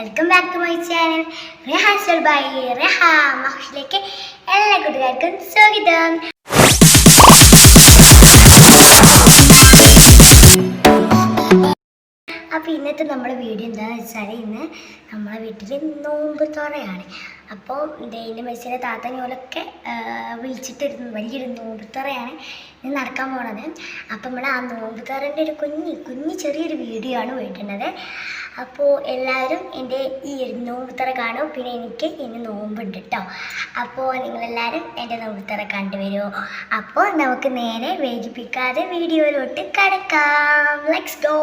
Welcome back to my channel Rehan by Rehan മഹ്ഷിലേക്ക് എല്ലാ കൂട്ടുകാർക്കും സ്വാഗതം. അപ്പോൾ ഇന്നത്തെ നമ്മുടെ വീഡിയോ എന്താണെന്ന് വെച്ചാൽ ഇന്ന് നമ്മളെ വീട്ടിൽ നോമ്പ് തുറയാണ്. അപ്പോൾ എൻ്റെ മെസ്സിലെ താത്തനോലൊക്കെ വിളിച്ചിട്ടിരുന്നു വലിയൊരു നോമ്പ് തുറയാണ് ഇന്ന് നടക്കാൻ പോണത്. അപ്പം നമ്മൾ ആ നോമ്പ് തുറൻ്റെ ഒരു കുഞ്ഞി ചെറിയൊരു വീഡിയോ ആണ് വീട്ടുന്നത്. അപ്പോൾ എല്ലാവരും എൻ്റെ ഈ നോമ്പ് തുറ കാണും. പിന്നെ എനിക്ക് ഇനി നോമ്പുണ്ട് കേട്ടോ. അപ്പോൾ നിങ്ങളെല്ലാവരും എൻ്റെ നോമ്പ് തുറ കണ്ടുവരുമോ? അപ്പോൾ നമുക്ക് നേരെ വേദിപ്പിക്കാതെ വീഡിയോയിലോട്ട് കടക്കാം. Let's go.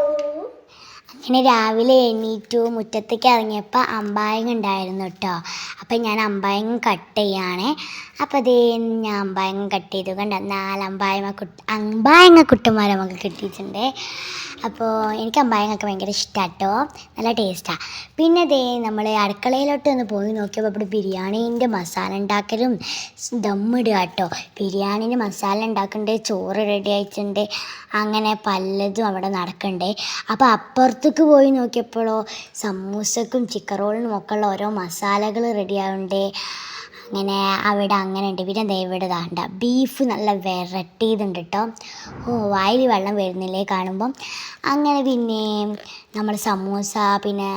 അങ്ങനെ രാവിലെ എണീറ്റു മുറ്റത്തേക്ക് ഇറങ്ങിയപ്പോൾ അമ്പായങ്ങ ഉണ്ടായിരുന്നു കേട്ടോ. അപ്പം ഞാൻ അമ്പായങ്ങ കട്ട് ചെയ്യുകയാണ്. അപ്പോൾ അതേ ഞാൻ അമ്പായങ്ങ കട്ട് ചെയ്തു. കണ്ട 4 അമ്പായങ്ങ കുട്ടന്മാരെ നമുക്ക് കിട്ടിയിട്ടുണ്ട്. അപ്പോൾ എനിക്ക് അമ്പായങ്ങൊക്കെ ഭയങ്കര ഇഷ്ടമാണ് കേട്ടോ, നല്ല ടേസ്റ്റാണ്. പിന്നെ അതേ നമ്മൾ അടുക്കളയിലോട്ട് ഒന്ന് പോയി നോക്കിയപ്പോൾ ഇവിടെ ബിരിയാണീൻ്റെ മസാല ഉണ്ടാക്കലും ദമ്മിടുക കേട്ടോ. ബിരിയാണീൻ്റെ മസാല ഉണ്ടാക്കുന്നുണ്ട്, ചോറ് റെഡി ആയിട്ടുണ്ട്, അങ്ങനെ പലതും അവിടെ നടക്കുന്നുണ്ട്. അപ്പോൾ അപ്പുറത്തേക്ക് പോയി നോക്കിയപ്പോഴോ സമൂസക്കും ചിക്കൻ റോളിനും ഒക്കെ ഉള്ള ഓരോ മസാലകൾ റെഡി ആവുന്നുണ്ട്. അങ്ങനെ അവിടെ അങ്ങനെ ഉണ്ട്. പിന്നെ ദേ ഇവിടെ ദാണ്ട ബീഫ് നല്ല വിരട്ടിയതുണ്ട് കേട്ടോ. വായിൽ വെള്ളം വരുന്നില്ലേ കാണുമ്പം. അങ്ങനെ പിന്നെ നമ്മൾ സമൂസ പിന്നെ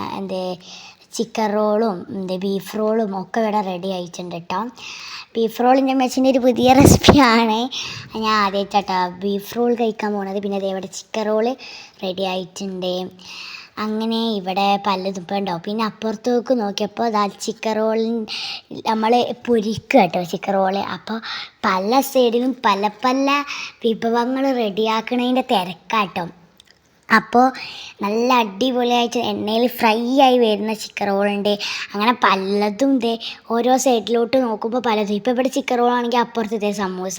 ചിക്കൻ റോളും ബീഫ് റോളും ഒക്കെ ഇവിടെ റെഡി ആയിട്ടുണ്ട് കേട്ടോ. ബീഫ് റോളിൻ്റെ മെച്ചിൻ്റെ ഒരു പുതിയ റെസിപ്പിയാണ്, ഞാൻ ആദ്യമായിട്ടാട്ടോ ബീഫ് റോൾ കഴിക്കാൻ പോണത്. പിന്നെ അതേവിടെ ചിക്കൻ റോള് റെഡി ആയിട്ടുണ്ട്. അങ്ങനെ ഇവിടെ പലതും ഇപ്പം ഉണ്ടാവും. പിന്നെ അപ്പുറത്തേക്ക് നോക്കിയപ്പോൾ ചിക്കൻ റോളിൻ നമ്മൾ പൊരിക്കുക കേട്ടോ ചിക്കൻ റോള്. അപ്പോൾ പല സൈഡിലും പല വിഭവങ്ങൾ റെഡിയാക്കണതിൻ്റെ തിരക്കാട്ടോ. അപ്പോൾ നല്ല അടിപൊളിയായിട്ട് എണ്ണയിൽ ഫ്രൈ ആയി വരുന്ന ചിക്കൻ റോളുണ്ട്. അങ്ങനെ പലതും ഓരോ സൈഡിലോട്ട് നോക്കുമ്പോൾ പലതും. ഇപ്പോൾ ഇവിടെ ചിക്കൻ റോളാണെങ്കിൽ അപ്പുറത്തെ സമൂസ,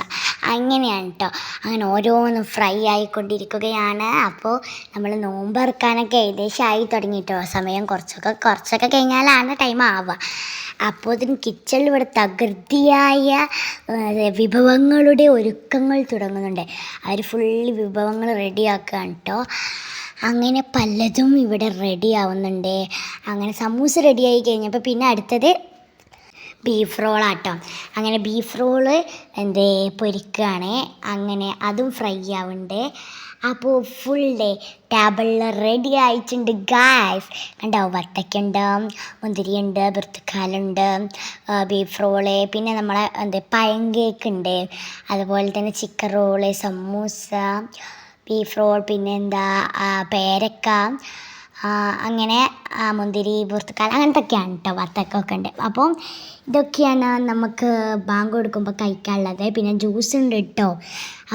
അങ്ങനെയാണ് കേട്ടോ. അങ്ങനെ ഓരോന്നും ഫ്രൈ ആയിക്കൊണ്ടിരിക്കുകയാണ്. അപ്പോൾ നമ്മൾ നോമ്പറക്കാനൊക്കെ ഏകദേശം ആയി തുടങ്ങിയിട്ടോ. സമയം കുറച്ചൊക്കെ കഴിഞ്ഞാലാണ് ടൈം ആവുക. അപ്പോൾ ഇതിന് കിച്ചണിൽ ഇവിടെ തകൃതിയായ വിഭവങ്ങളുടെ ഒരുക്കങ്ങൾ തുടങ്ങുന്നുണ്ട്. അവർ ഫുള്ള് വിഭവങ്ങൾ റെഡിയാക്കുകയാണ് കേട്ടോ. അങ്ങനെ പലതും ഇവിടെ റെഡി ആവുന്നുണ്ട്. അങ്ങനെ സമൂസ റെഡിയായി കഴിഞ്ഞപ്പോൾ പിന്നെ അടുത്തത് ബീഫ് റോളാട്ടോ. അങ്ങനെ ബീഫ് റോള് പൊരിക്കുകയാണ്. അങ്ങനെ അതും ഫ്രൈ ആവുന്നുണ്ട്. അപ്പോൾ ഫുൾ ടേബിളിൽ റെഡി ആയിട്ടുണ്ട് ഗായ്സ്. കണ്ടോ, വത്തക്കയുണ്ട്, മുന്തിരിയുണ്ട്, ബുർത്തുക്കാലുണ്ട്, ബീഫ് റോള്, പിന്നെ നമ്മളെ പഴം കേക്ക് ഉണ്ട്, അതുപോലെ തന്നെ chicken roll, samosa, beef roll, പിന്നെ പേരക്ക, അങ്ങനെ മുന്തിരി, ബുർത്തുക്കാൽ, അങ്ങനത്തൊക്കെയാണ് കേട്ടോ. വത്തക്കൊക്കെ ഉണ്ട്. അപ്പോൾ ഇതൊക്കെയാണ് നമുക്ക് ബാങ്ക് കൊടുക്കുമ്പോൾ കഴിക്കാനുള്ളത്. പിന്നെ ജ്യൂസ് ഉണ്ട് കേട്ടോ.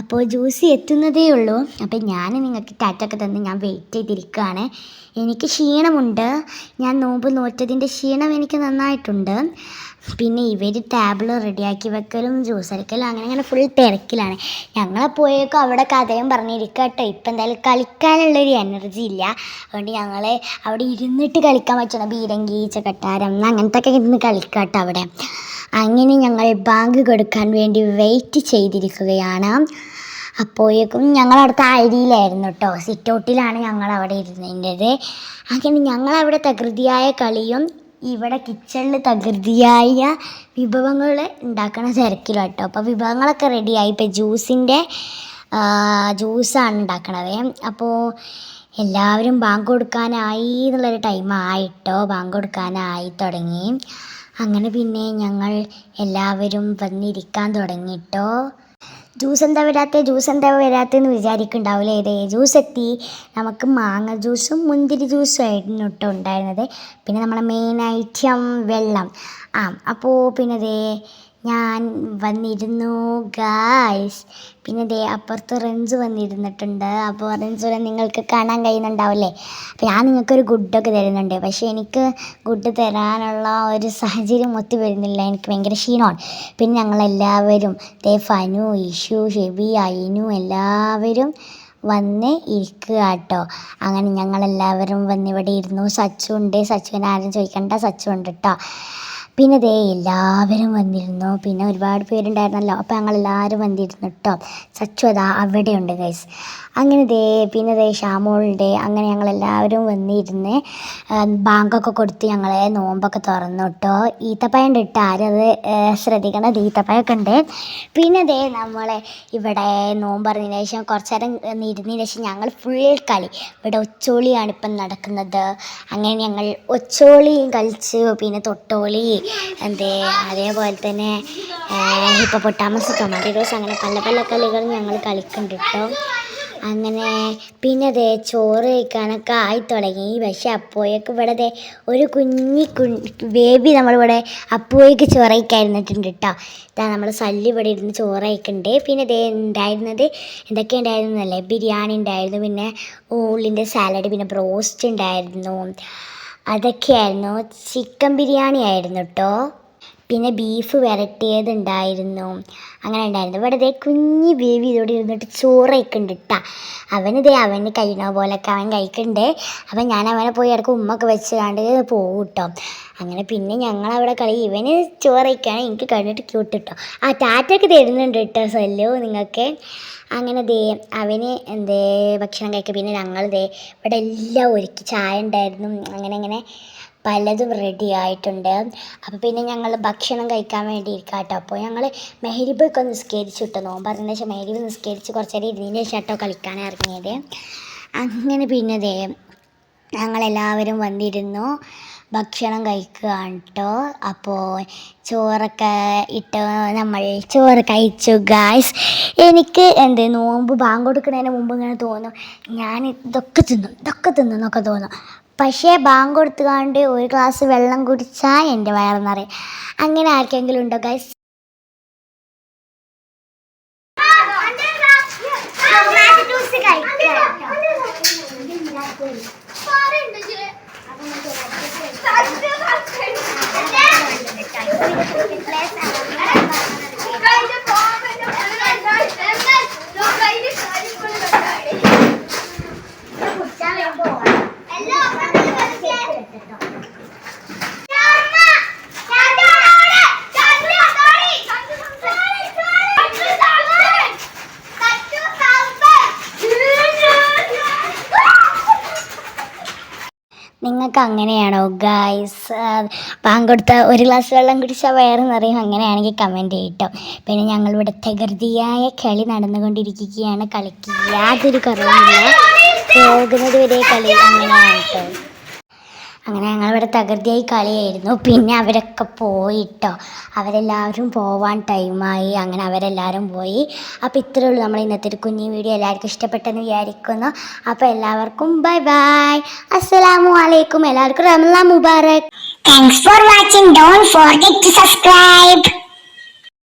അപ്പോൾ ജ്യൂസ് എത്തുന്നതേ ഉള്ളൂ. അപ്പോൾ ഞാൻ നിങ്ങൾക്ക് ടാറ്റൊക്കെ തന്ന് ഞാൻ വെയിറ്റ് ചെയ്തിരിക്കുകയാണ്. എനിക്ക് ക്ഷീണമുണ്ട്, ഞാൻ നോമ്പ് നോറ്റതിൻ്റെ ക്ഷീണം എനിക്ക് നന്നായിട്ടുണ്ട്. പിന്നെ ഇവർ ടേബിൾ റെഡിയാക്കി വെക്കലും ജ്യൂസ് അടിക്കലും അങ്ങനെ ഫുൾ തിരക്കിലാണ്. ഞങ്ങളെപ്പോയേക്കും അവിടെ കഥയും പറഞ്ഞിരിക്കുക കേട്ടോ. ഇപ്പം എന്തായാലും കളിക്കാനുള്ളൊരു എനർജി ഇല്ല. അതുകൊണ്ട് ഞങ്ങൾ അവിടെ ഇരുന്നിട്ട് കളിക്കാൻ പറ്റണം, ബീരങ്കി, ചക്കട്ടാരം, അങ്ങനത്തെയൊക്കെ ഇരുന്ന് കളിക്കാം കേട്ടോ അവിടെ. അങ്ങനെ ഞങ്ങൾ ബാങ്ക് കൊടുക്കാൻ വേണ്ടി വെയിറ്റ് ചെയ്തിരിക്കുകയാണ്. അപ്പോഴേക്കും ഞങ്ങളവിടുത്തെ അരിയിലായിരുന്നു കേട്ടോ, സിറ്റ് ഔട്ടിലാണ് ഞങ്ങളവിടെ ഇരുന്നതിൻ്റെത്. അങ്ങനെ ഞങ്ങളവിടെ തകൃതിയായ കളിയും ഇവിടെ കിച്ചണിൽ തകൃതിയായ വിഭവങ്ങൾ ഉണ്ടാക്കണ തിരക്കിലാണ് കേട്ടോ. അപ്പോൾ വിഭവങ്ങളൊക്കെ റെഡിയായി. ഇപ്പോൾ ജ്യൂസാണ് ഉണ്ടാക്കണത്. അപ്പോൾ എല്ലാവരും ബാങ്ക് കൊടുക്കാനായി എന്നുള്ളൊരു ടൈം ആയിട്ടോ, ബാങ്ക് കൊടുക്കാനായി തുടങ്ങി. അങ്ങനെ പിന്നെ ഞങ്ങൾ എല്ലാവരും വന്നിരിക്കാൻ തുടങ്ങിട്ടോ. ജ്യൂസ് എന്താ വരാത്തതെന്ന് വിചാരിക്കുന്നുണ്ടാവില്ലേ. ജ്യൂസ് എത്തി. നമുക്ക് മാങ്ങ ജ്യൂസും മുന്തിരി ജ്യൂസും ആയിരുന്നു കേട്ടോ ഉണ്ടായിരുന്നത്. പിന്നെ നമ്മളെ മെയിൻ ഐറ്റം വെള്ളം. അപ്പോൾ പിന്നെ ഞാൻ വന്നിരുന്നു ഗായ്സ്. പിന്നെ അപ്പുറത്ത് റെൻസ് വന്നിരുന്നിട്ടുണ്ട്. അപ്പോൾ റെൻസിനെ നിങ്ങൾക്ക് കാണാൻ കഴിയുന്നുണ്ടാവില്ലേ. അപ്പോൾ ഞാൻ നിങ്ങൾക്കൊരു ഗുഡൊക്കെ തരുന്നുണ്ട്, പക്ഷേ എനിക്ക് ഗുഡ് തരാനുള്ള ഒരു സാഹചര്യം ഒത്തു വരുന്നില്ല. എനിക്ക് ഭയങ്കര ക്ഷീണമാണ്. പിന്നെ ഞങ്ങളെല്ലാവരും ഫനു, ഇഷു, ഷെബി, അയിനു എല്ലാവരും വന്ന് ഇരിക്കുക കേട്ടോ. അങ്ങനെ ഞങ്ങളെല്ലാവരും വന്നിവിടെ ഇരുന്നു. സച്ചു ഉണ്ട്, സച്ചുവിനെ ആരും ചോദിക്കണ്ട, സച്ചു ഉണ്ട് കേട്ടോ. പിന്നെ എല്ലാവരും വന്നിരുന്നു. പിന്നെ ഒരുപാട് പേരുണ്ടായിരുന്നല്ലോ. അപ്പോൾ ഞങ്ങളെല്ലാവരും വന്നിരുന്നു കേട്ടോ. സച്ചു അതാ അവിടെയുണ്ട് ഗൈസ്. അങ്ങനെ പിന്നെ ഷാമോളുണ്ട്. അങ്ങനെ ഞങ്ങളെല്ലാവരും വന്നിരുന്ന് ബാങ്കൊക്കെ കൊടുത്ത് ഞങ്ങളെ നോമ്പൊക്കെ തുറന്നു കേട്ടോ. ഈത്തപ്പഴം ഉണ്ട് കേട്ടോ, ആരും അത് ശ്രദ്ധിക്കണം, ഈത്തപ്പഴമൊക്കെ ഉണ്ട്. പിന്നെ നമ്മളെ ഇവിടെ നോമ്പ് പറഞ്ഞതിന് ശേഷം കുറച്ച് നേരം ഇരുന്നതിന് ശേഷം ഞങ്ങൾ ഫുൾ കളി, ഇവിടെ ഒച്ചോളിയാണ് ഇപ്പം നടക്കുന്നത്. അങ്ങനെ ഞങ്ങൾ ഒച്ചോളിയും കളിച്ചു, പിന്നെ തൊട്ടോളി അതേപോലെ തന്നെ ഹിപ്പോപ്പൊട്ടാമസ്, ടൊമാറ്റോസ്, അങ്ങനെ പല പല കളികളും ഞങ്ങൾ കളിക്കുന്നുണ്ട് കേട്ടോ. അങ്ങനെ പിന്നെ ചോറ് കഴിക്കാനൊക്കെ ആയി തുടങ്ങി. പക്ഷെ അപ്പോഴേക്ക് ഇവിടെ ഒരു ബേബി നമ്മളിവിടെ അപ്പോഴേക്ക് ചോറ് കഴിക്കാതിരുന്നിട്ടുണ്ട് കേട്ടോ. ഇതാ നമ്മൾ സല്ലി ഇവിടെ ഇരുന്ന് ചോറ് കഴിക്കുന്നുണ്ട്. പിന്നെ ഉണ്ടായിരുന്നത് എന്തൊക്കെ ഉണ്ടായിരുന്നല്ലേ, ബിരിയാണി ഉണ്ടായിരുന്നു, പിന്നെ ഉള്ളിൻ്റെ സാലഡ്, പിന്നെ ബ്രോസ്റ്റ് ഉണ്ടായിരുന്നു, അതൊക്കെയായിരുന്നു. ചിക്കൻ ബിരിയാണി ആയിരുന്നു കേട്ടോ. പിന്നെ ബീഫ് വരട്ടിയതുണ്ടായിരുന്നു. അങ്ങനെ ഉണ്ടായിരുന്നു. ഇവിടെ കുഞ്ഞ് ബേബി ഇതോടെ ഇരുന്നിട്ട് ചോറ് കഴിക്കുന്നുണ്ട് കേട്ടോ. അവന് കഴിയുന്ന പോലൊക്കെ അവൻ കഴിക്കുന്നുണ്ട്. അപ്പം ഞാൻ അവനെ പോയി ഇടയ്ക്ക് ഉമ്മൊക്കെ വെച്ച് കണ്ട് പോകും കേട്ടോ. അങ്ങനെ പിന്നെ ഞങ്ങളവിടെ കളി, ഇവന് ചോറ് കഴിക്കുകയാണ്, എനിക്ക് കണ്ടിട്ട് ക്യൂട്ട് കേട്ടോ. ടാറ്റൊക്കെ തരുന്നുണ്ട് കേട്ടോ സല്ലോ നിങ്ങൾക്ക്. അങ്ങനെ അവന് ഭക്ഷണം കഴിക്കുക. പിന്നെ ഞങ്ങൾ ഇവിടെ എല്ലാം ഒരുക്കി, ചായ ഉണ്ടായിരുന്നു, അങ്ങനെ പലതും റെഡി ആയിട്ടുണ്ട്. അപ്പോൾ പിന്നെ ഞങ്ങൾ ഭക്ഷണം കഴിക്കാൻ വേണ്ടി ഇരിക്കാം കേട്ടോ. അപ്പോൾ ഞങ്ങൾ മെഹരിബൊക്കെ നിസ്കരിച്ചു കേട്ടോ. നോമ്പ് പറഞ്ഞ ശേഷം മെഹരിബ് നിസ്കരിച്ച് കുറച്ച് നേരം ഇരുന്നതിന് ശേഷം കേട്ടോ കളിക്കാൻ ഇറങ്ങിയത്. അങ്ങനെ പിന്നെ ഞങ്ങളെല്ലാവരും വന്നിരുന്നു, ഭക്ഷണം കഴിക്കുകയാണ് കേട്ടോ. അപ്പോൾ ചോറൊക്കെ ഇട്ട് നമ്മൾ ചോറ് കഴിച്ചു ഗായ്സ്. എനിക്ക് നോമ്പ് ബാങ്ക് കൊടുക്കുന്നതിന് മുമ്പ് ഇങ്ങനെ തോന്നും, ഞാൻ ഇതൊക്കെ തിന്നും എന്നൊക്കെ തോന്നും. പക്ഷേ ബാങ്ക് കൊടുത്തുകൊണ്ട് ഒരു ഗ്ലാസ് വെള്ളം കുടിച്ചാൽ എൻ്റെ വയറ് നിറയും. അങ്ങനെ ആർക്കെങ്കിലും ഉണ്ടോ ഗൈസ്? നിങ്ങൾക്ക് അങ്ങനെയാണോ ഗായ്സ്? ബാങ്ക് കൊടുത്ത ഒരു ഗ്ലാസ് വെള്ളം കുടിച്ചാൽ വയറ് നിറയും? അങ്ങനെയാണെങ്കിൽ കമൻറ്റ് ചെയ്യട്ടോ. പിന്നെ ഞങ്ങളിവിടെ തകൃതിയായ കളി നടന്നുകൊണ്ടിരിക്കുകയാണ്. കളിക്ക് യാതൊരു കുറവുമില്ല, പോകുന്നത് വരെ കളി അങ്ങനെയാണ് കേട്ടോ. അങ്ങനെ ഞങ്ങളിവിടെ തകൃതിയായി കളിയായിരുന്നു. പിന്നെ അവരൊക്കെ പോയിട്ടോ, അവരെല്ലാവരും പോവാൻ ടൈമായി. അങ്ങനെ അവരെല്ലാവരും പോയി. അപ്പോൾ ഇത്രയേ ഉള്ളൂ നമ്മൾ ഇന്നത്തെ ഒരു കുഞ്ഞു വീഡിയോ. എല്ലാവർക്കും ഇഷ്ടപ്പെട്ടെന്ന് വിചാരിക്കുന്നു. അപ്പോൾ എല്ലാവർക്കും ബൈ ബൈ, അസ്സലാമു അലൈക്കും. എല്ലാവർക്കും Ramadan Mubarak. Thanks for watching. Don't forget to subscribe.